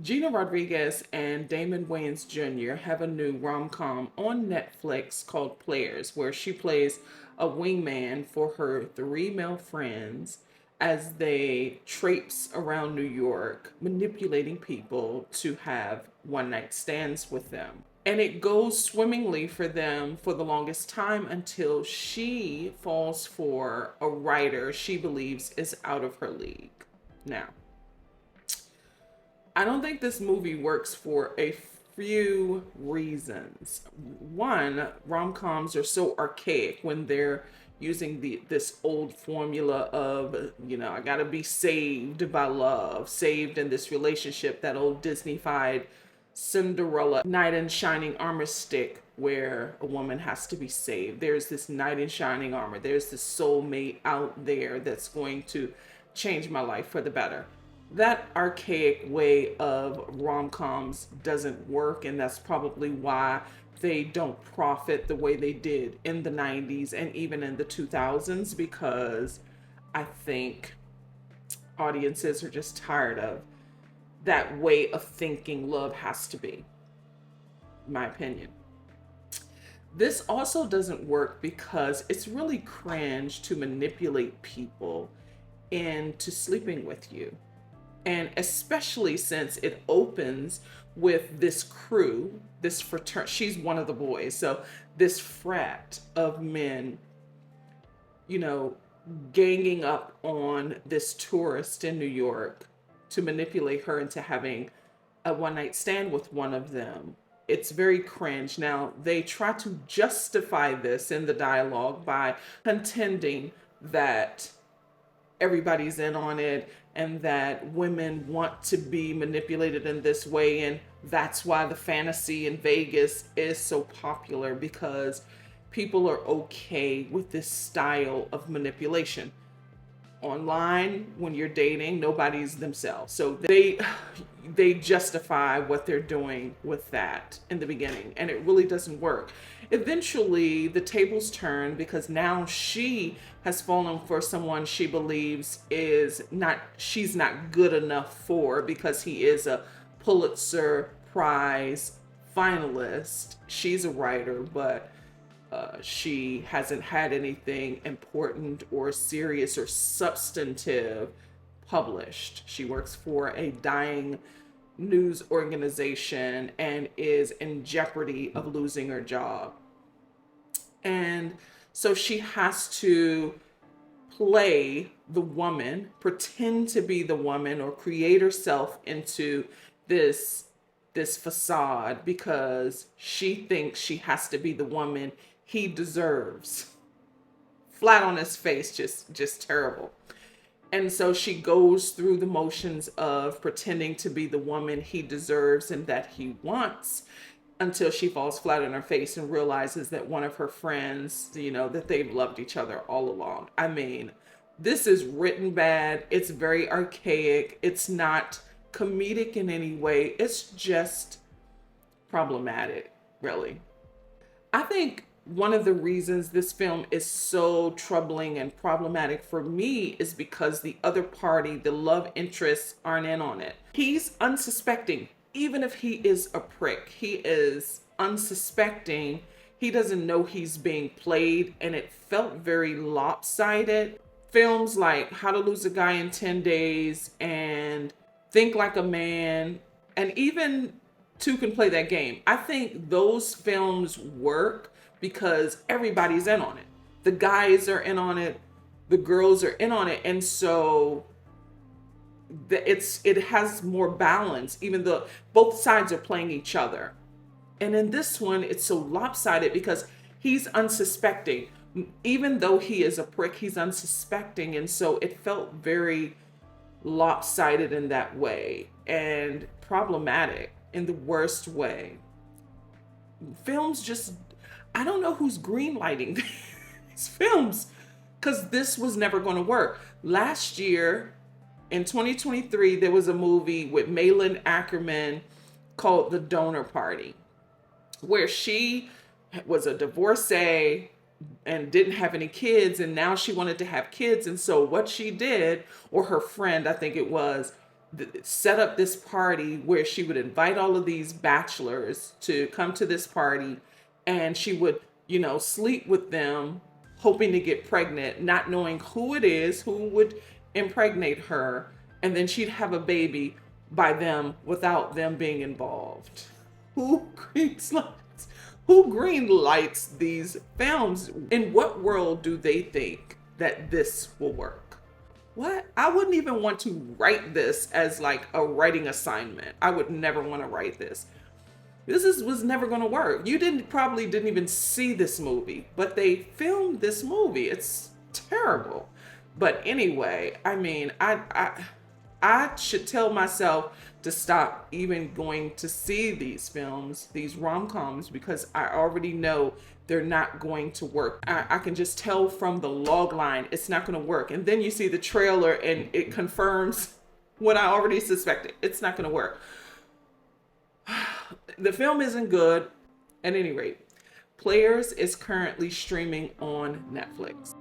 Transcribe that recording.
Gina Rodriguez and Damon Wayans Jr. have a new rom-com on Netflix called Players, where she plays a wingman for her three male friends as they traipse around New York, manipulating people to have one night stands with them. And it goes swimmingly for them for the longest time until she falls for a writer she believes is out of her league. Now, I don't think this movie works for a few reasons. One, rom-coms are so archaic when they're using this old formula of, I got to be saved by love, saved in this relationship, that old Disney-fied Cinderella knight in shining armor stick where a woman has to be saved. There's this knight in shining armor. There's this soulmate out there that's going to change my life for the better. That archaic way of rom-coms doesn't work, and that's probably why they don't profit the way they did in the 90s and even in the 2000s, because I think audiences are just tired of that way of thinking love has to be, in my opinion. This also doesn't work because it's really cringe to manipulate people into sleeping with you. And especially since it opens with this crew, this fraternity, she's one of the boys. So this frat of men, you know, ganging up on this tourist in New York to manipulate her into having a one night stand with one of them. It's very cringe. Now, they try to justify this in the dialogue by contending that everybody's in on it and that women want to be manipulated in this way, and that's why the fantasy in Vegas is so popular, because people are okay with this style of manipulation. Online, when you're dating, nobody's themselves, so they justify what they're doing with that in the beginning, and it really doesn't work. Eventually the tables turn because now she has fallen for someone she believes she's not good enough for, because he is a Pulitzer Prize finalist. She's a writer, but she hasn't had anything important or serious or substantive published. She works for a dying news organization and is in jeopardy of losing her job. And so she has to play the woman, pretend to be the woman, or create herself into this facade because she thinks she has to be the woman he deserves. Flat on his face, just terrible. And so she goes through the motions of pretending to be the woman he deserves and that he wants, until she falls flat on her face and realizes that one of her friends, that they've loved each other all along. I mean, this is written bad. It's very archaic. It's not comedic in any way. It's just problematic, really. I think one of the reasons this film is so troubling and problematic for me is because the other party, the love interests, aren't in on it. He's unsuspecting. Even if he is a prick, he is unsuspecting. He doesn't know he's being played, and it felt very lopsided. Films like How to Lose a Guy in 10 Days and Think Like a Man, and even Two Can Play That Game. I think those films work because everybody's in on it. The guys are in on it, the girls are in on it, and so it has more balance, even though both sides are playing each other. And in this one, it's so lopsided because he's unsuspecting. Even though he is a prick, he's unsuspecting, and so it felt very lopsided in that way and problematic in the worst way. Films just, I don't know who's greenlighting these films, because this was never going to work. Last year, in 2023, there was a movie with Malin Ackerman called The Donor Party, where she was a divorcee and didn't have any kids, and now she wanted to have kids. And so what she did, or her friend, I think it was, set up this party where she would invite all of these bachelors to come to this party, and she would, sleep with them, hoping to get pregnant, not knowing who it is who would impregnate her, and then she'd have a baby by them without them being involved. Who green lights? Who green lights these films? In what world do they think that this will work? What? I wouldn't even want to write this as like a writing assignment. I would never want to write this. Was never going to work. You probably didn't even see this movie, but they filmed this movie. It's terrible. But anyway, I mean, I should tell myself to stop even going to see these films, these rom-coms, because I already know they're not going to work. I can just tell from the log line it's not going to work. And then you see the trailer and it confirms what I already suspected. It's not going to work. The film isn't good. At any rate, Players is currently streaming on Netflix.